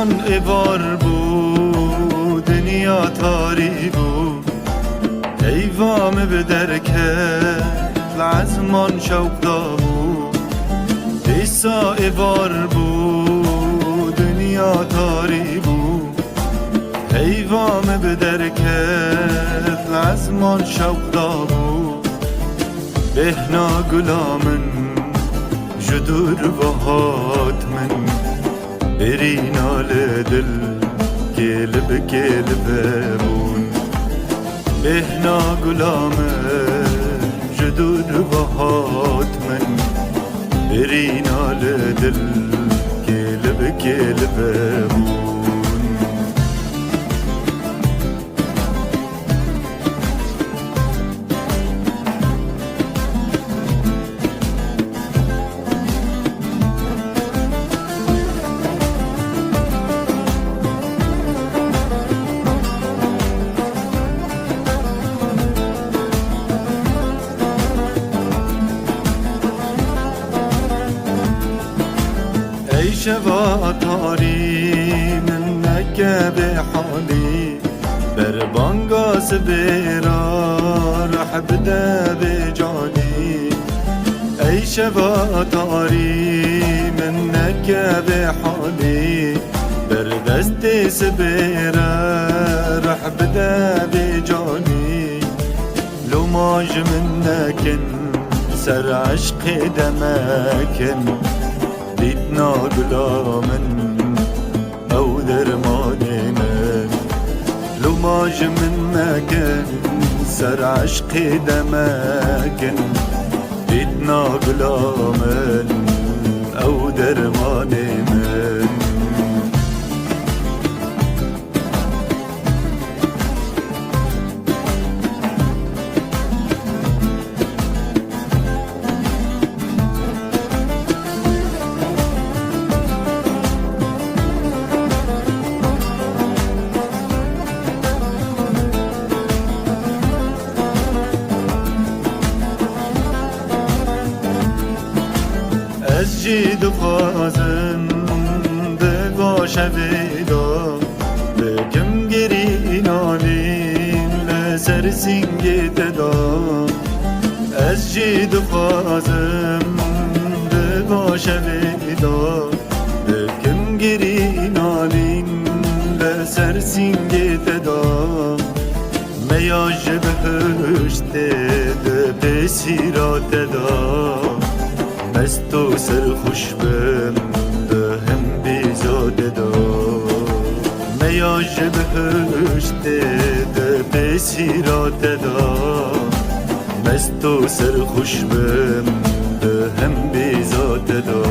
زمان ایوار بود دنیا تاری بود ایوام به درکت لعزمان شوق دابود دیسا ایوار بود دنیا تاری بود ایوام به درکت لعزمان شوق دابود بهنا گلامن جدور وهات من برينا لدل كلب كلب بون بهنا غلام جدود وهات من برينا لدل كلب كلب بون شوا تاری من نکه به حالی بر بانگاس بیرا رح بده به جانی ای شوا تاری من نکه به حالی بر دست سبیرا رح بده به جانی لو ماج من نکن سر عشق دمکن دیدنا گلامن او درمان من لو ماج من مکن سر عشق دمکن دیدنا گلامن او درمان من از جید و خازم به باشه ویدا بکم گری نالیم لسر سینگ تدا از جید و خازم به باشه ویدا بکم گری نالیم لسر سینگ تدا میاج بهشته ده بسیرات دا مستو سر خوش بم به هم بیزاده دا میاج بهشته ده بسیرات دا مستو سر خوش بم به هم بیزاده دا